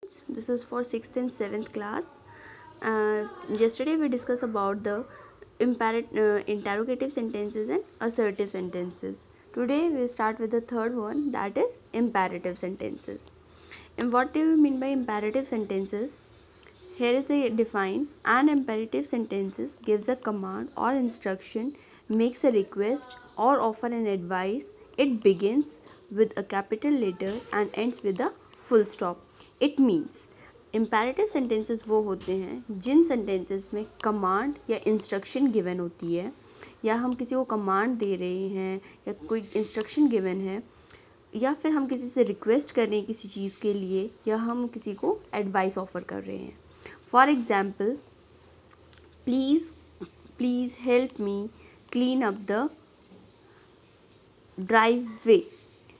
This is for 6th and 7th class. Yesterday we discussed about the interrogative sentences and assertive sentences. Today we start with the third one, that is imperative sentences. And what do you mean by imperative sentences? Here is the define. An imperative sentences gives a command or instruction, makes a request or offer an advice. It begins with a capital letter and ends with a full stop. It means imperative sentences वो होते हैं जिन sentences में command या instruction given होती है, या हम किसी को command दे रहे हैं या कोई instruction given है, या फिर हम किसी से रिक्वेस्ट कर रहे हैं किसी चीज़ के लिए, या हम किसी को एडवाइस ऑफर कर रहे हैं. For example, please help me clean up the driveway.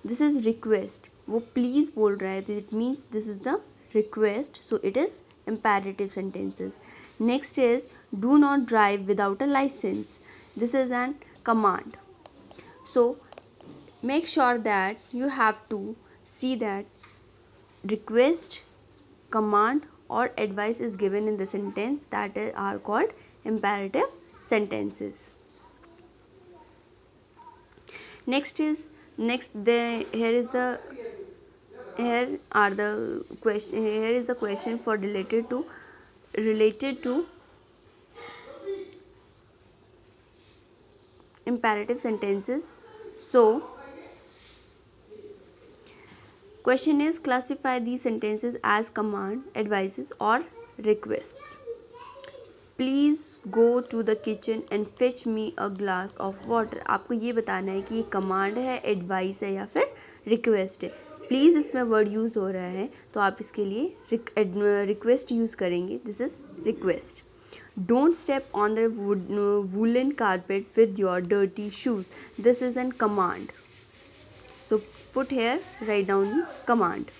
This is request. वो प्लीज़ बोल रहा है तो it means this is the request, so it is imperative sentences. Next is do not drive without a license. This is an command. So make sure that you have to see that request, command or advice is given in the sentence that are called imperative sentences. Here is the question for related to imperative sentences. So question is, classify these sentences as command, advices or requests. Please go to the kitchen and fetch me a glass of water. आपको ये बताना है कि ये command है, advice है या फिर रिक्वेस्ट है. प्लीज़ इसमें वर्ड यूज़ हो रहा है तो आप इसके लिए रिक्वेस्ट यूज़ करेंगे. This is request. Don't step on the woollen carpet with your dirty shoes. This is an command. So put here, write down command.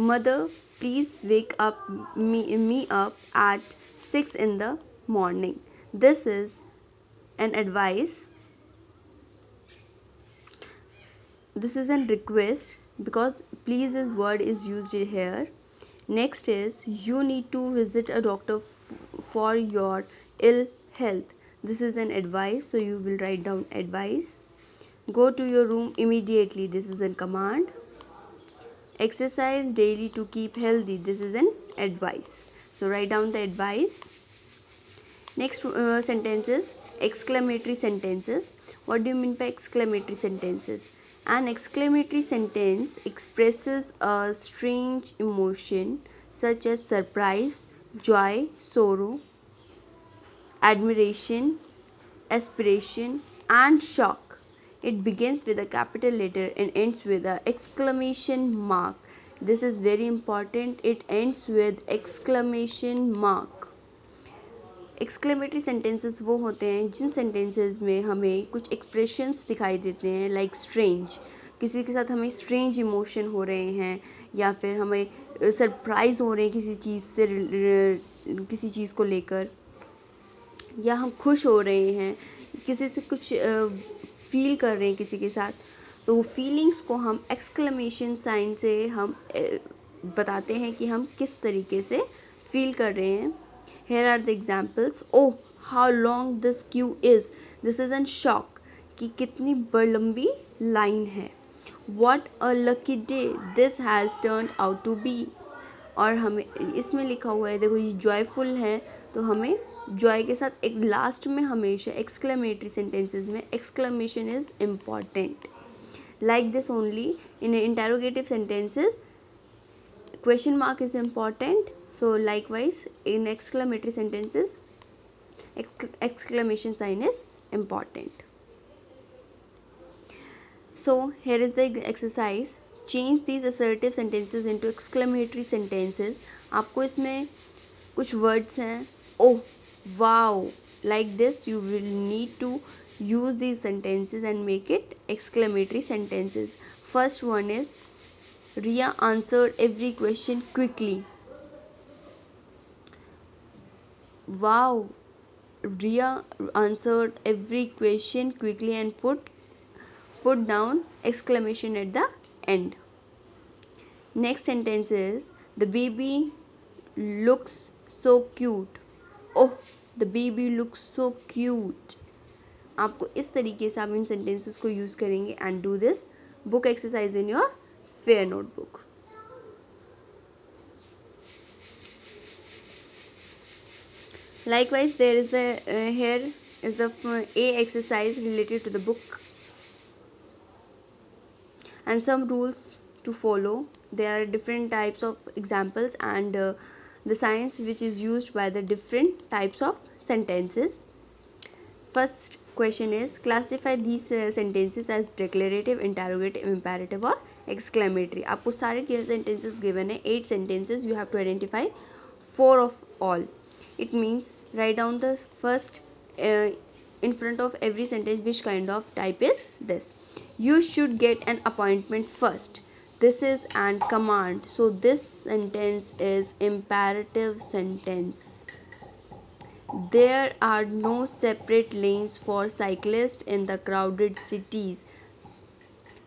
Mother, please wake up me up at 6 in the morning. This is an advice. This is an request because please is word is used here. Next is, you need to visit a doctor for your ill health. This is an advice, so you will write down advice. Go to your room immediately. This is a command. Exercise daily to keep healthy. This is an advice. So write down the advice. Next sentence is exclamatory sentences. What do you mean by exclamatory sentences? An exclamatory sentence expresses a strange emotion such as surprise, joy, sorrow, admiration, aspiration and shock. It begins with a capital letter and ends with an exclamation mark. This is very important. It ends with exclamation mark. Exclamatory sentences वो होते हैं जिन sentences में हमें कुछ expressions दिखाई देते हैं, like strange. किसी के साथ हमें स्ट्रेंज इमोशन हो रहे हैं या फिर हमें सरप्राइज़ हो रहे हैं किसी चीज़ से, किसी चीज़ को लेकर, या हम खुश हो रहे हैं किसी से, कुछ फील कर रहे हैं किसी के साथ, तो वो फीलिंग्स को हम एक्सक्लेमेशन साइन से हम बताते हैं कि हम किस तरीके से फील कर रहे हैं. Here are the examples. Oh, how long this queue is. This is an shock. कि कितनी लंबी लाइन है. What a lucky day this has turned out to be. और हमें इसमें लिखा हुआ है, देखो ये जॉयफुल है तो हमें जॉय के साथ एक लास्ट में हमेशा एक्सक्लेमेटरी सेंटेंसेस में exclamation is important. Like this only in interrogative sentences question mark is important. So likewise in exclamatory sentences exclamation sign is important. So here is the exercise. Change these assertive sentences into exclamatory sentences. आपको इसमें कुछ words हैं. Oh, wow, like this you will need to use these sentences and make it exclamatory sentences. First one is, Ria answered every question quickly. Wow, Ria answered every question quickly and put down exclamation at the end. Next sentence is, The baby looks so cute. Oh, the baby looks so cute. आपको इस तरीके से आप इन sentences को use करेंगे and do this book exercise in your fair notebook. Likewise, there is the here is the A exercise related to the book and some rules to follow. There are different types of examples and the science which is used by the different types of sentences. First question is, classify these sentences as declarative, interrogative, imperative or exclamatory. आपको सारे sentences given है, 8 sentences. You have to identify 4 of all. It means write down the first in front of every sentence which kind of type is this. You should get an appointment first. This is an command. So this sentence is imperative sentence. There are no separate lanes for cyclists in the crowded cities.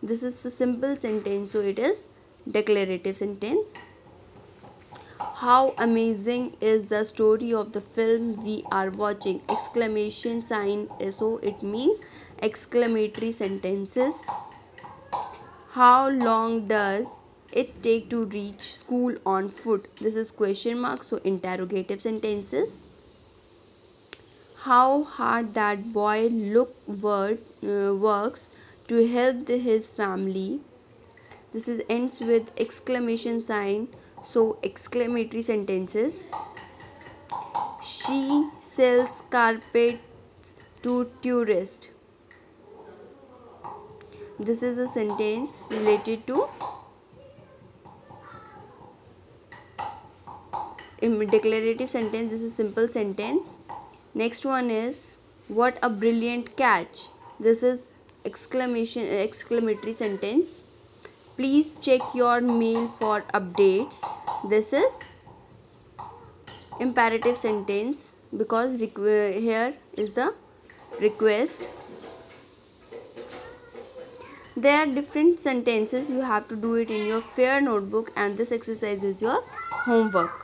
This is the simple sentence, so it is declarative sentence. How amazing is the story of the film we are watching? Exclamation sign, so it means exclamatory sentences. How long does it take to reach school on foot? This is question mark, so interrogative sentences. How hard that boy works to help his family. This is ends with exclamation sign, so exclamatory sentences. She sells carpets to tourists. This is a sentence related to declarative sentence. This is simple sentence. Next one is, what a brilliant catch. This is exclamatory sentence. Please check your mail for updates. This is imperative sentence because here is the request. There are different sentences. You have to do it in your fair notebook and this exercise is your homework.